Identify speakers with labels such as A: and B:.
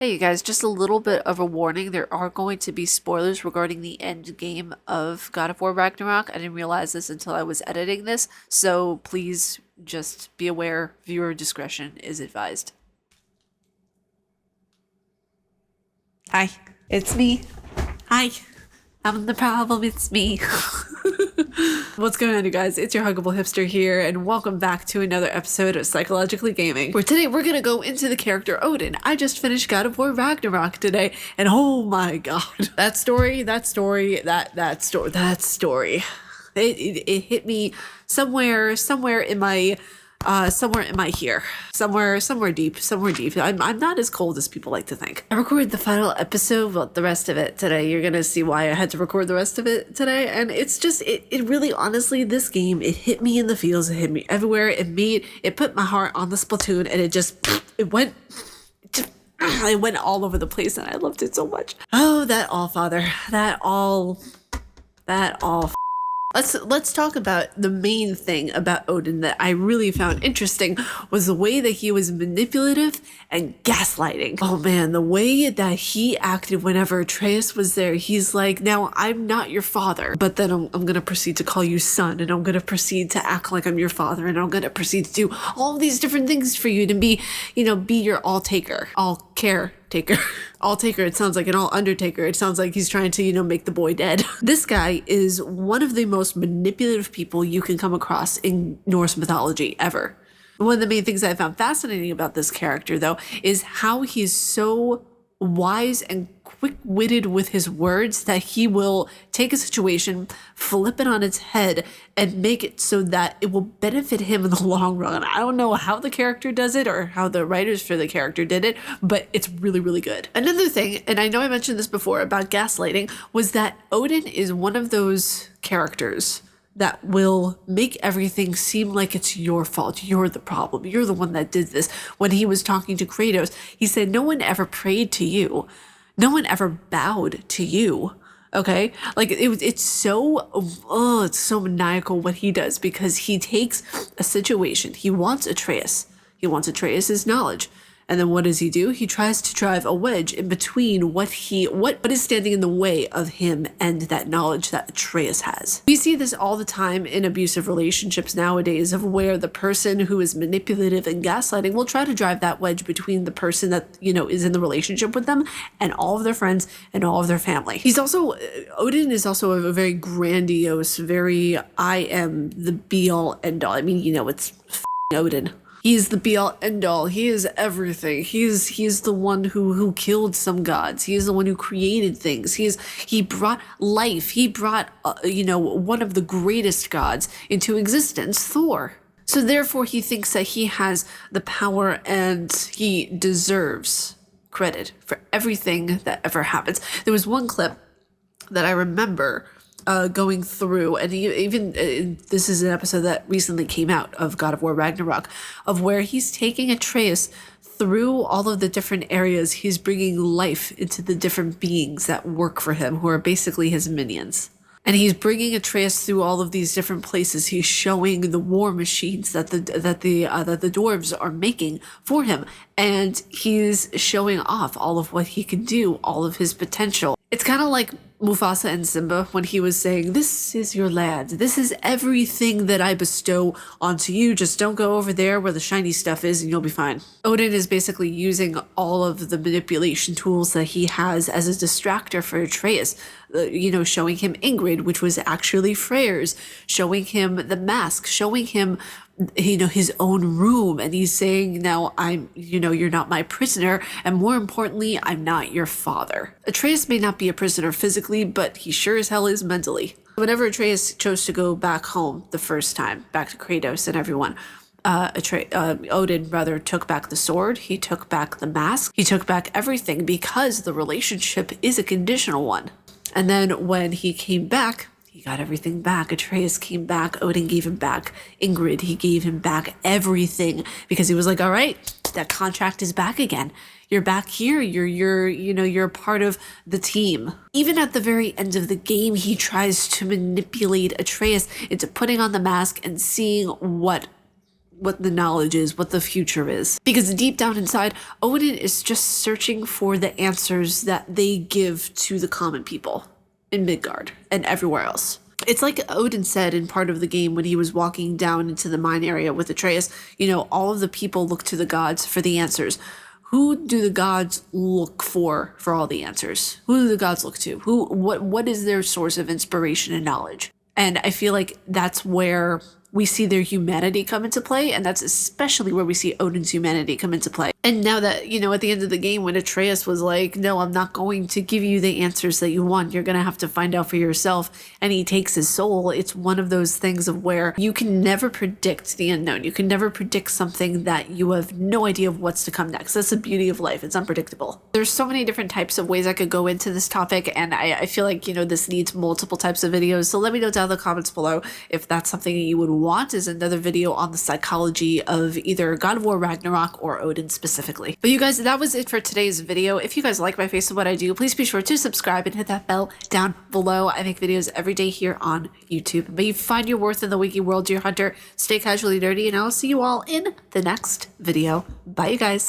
A: Hey you guys, just a little bit of a warning. There are going to be spoilers regarding the end game of God of War Ragnarok. I didn't realize this until I was editing this, so please just be aware. Viewer discretion is advised. Hi, it's me. Hi, I'm the problem, it's me. What's going on, you guys? It's your Huggable Hipster here, and welcome back to another episode of Psychologically Gaming, where today we're gonna go into the character Odin. I just finished God of War Ragnarok today, and oh my god. That story, it hit me somewhere in my here. Somewhere deep. I'm not as cold as people like to think. I recorded the final episode, but the rest of it today. You're gonna see why I had to record the rest of it today. And it's just, it really, honestly, this game, it hit me in the feels, it hit me everywhere. It put my heart on the Splatoon, and it went all over the place, and I loved it so much. Oh, that all father, that all. Let's talk about the main thing about Odin that I really found interesting was the way that he was manipulative and gaslighting. Oh man, the way that he acted whenever Atreus was there. He's like, now I'm not your father, but then I'm gonna proceed to call you son, and I'm gonna proceed to act like I'm your father, and I'm gonna proceed to do all these different things for you to be your all taker, all care taker. All taker, it sounds like an all undertaker. It sounds like he's trying to, make the boy dead. This guy is one of the most manipulative people you can come across in Norse mythology ever. One of the main things I found fascinating about this character, though, is how he's so wise and quick-witted with his words that he will take a situation, flip it on its head, and make it so that it will benefit him in the long run. I don't know how the character does it or how the writers for the character did it, but it's really, really good. Another thing, and I know I mentioned this before about gaslighting, was that Odin is one of those characters that will make everything seem like it's your fault. You're the problem. You're the one that did this. When he was talking to Kratos, he said, no one ever prayed to you. No one ever bowed to you. Okay? Like it's so maniacal what he does, because he takes a situation. He wants Atreus. He wants Atreus's knowledge. And then what does he do? He tries to drive a wedge in between what is standing in the way of him and that knowledge that Atreus has. We see this all the time in abusive relationships nowadays, of where the person who is manipulative and gaslighting will try to drive that wedge between the person that, is in the relationship with them and all of their friends and all of their family. Odin is also a very grandiose, very, I am the be all end all. I mean, it's Odin. He's the be-all, end-all. He is everything. He's the one who killed some gods. He is the one who created things. He brought life. He brought, one of the greatest gods into existence, Thor. So therefore, he thinks that he has the power and he deserves credit for everything that ever happens. There was one clip that I remember going through, and this is an episode that recently came out of God of War Ragnarok, of where he's taking Atreus through all of the different areas. He's bringing life into the different beings that work for him, who are basically his minions. And he's bringing Atreus through all of these different places. He's showing the war machines that the dwarves are making for him, and he's showing off all of what he can do, all of his potential. It's kind of like Mufasa and Simba when he was saying, this is your land. This is everything that I bestow onto you. Just don't go over there where the shiny stuff is and you'll be fine. Odin is basically using all of the manipulation tools that he has as a distractor for Atreus. Showing him Ingrid, which was actually Freyr's, showing him the mask, showing him his own room, and he's saying, now you're not my prisoner, and more importantly, I'm not your father. Atreus may not be a prisoner physically, but he sure as hell is mentally. Whenever Atreus chose to go back home the first time, back to Kratos and everyone, Odin rather took back the sword, he took back the mask, he took back everything, because the relationship is a conditional one. And then when he came back, he got everything back. Atreus came back. Odin gave him back Ingrid. He gave him back everything, because he was like, all right, that contract is back again. You're back here. You're a part of the team. Even at the very end of the game, he tries to manipulate Atreus into putting on the mask and seeing what what the knowledge is, what the future is. Because deep down inside, Odin is just searching for the answers that they give to the common people in Midgard and everywhere else. It's like Odin said in part of the game when he was walking down into the mine area with Atreus, you know, all of the people look to the gods for the answers. Who do the gods look for all the answers? Who do the gods look to? What is their source of inspiration and knowledge? And I feel like that's where we see their humanity come into play, and that's especially where we see Odin's humanity come into play. And now that, you know, at the end of the game when Atreus was like, no, I'm not going to give you the answers that you want, you're going to have to find out for yourself, and he takes his soul, it's one of those things of where you can never predict the unknown. You can never predict something that you have no idea of what's to come next. That's the beauty of life. It's unpredictable. There's so many different types of ways I could go into this topic, and I feel like, you know, this needs multiple types of videos. So let me know down in the comments below if that's something you would want, is another video on the psychology of either God of War Ragnarok or Odin specifically. But you guys, that was it for today's video. If you guys like my face and what I do, please be sure to subscribe and hit that bell down below. I make videos every day here on YouTube. May you find your worth in the wiki world, dear hunter. Stay casually nerdy, and I'll see you all in the next video. Bye, you guys.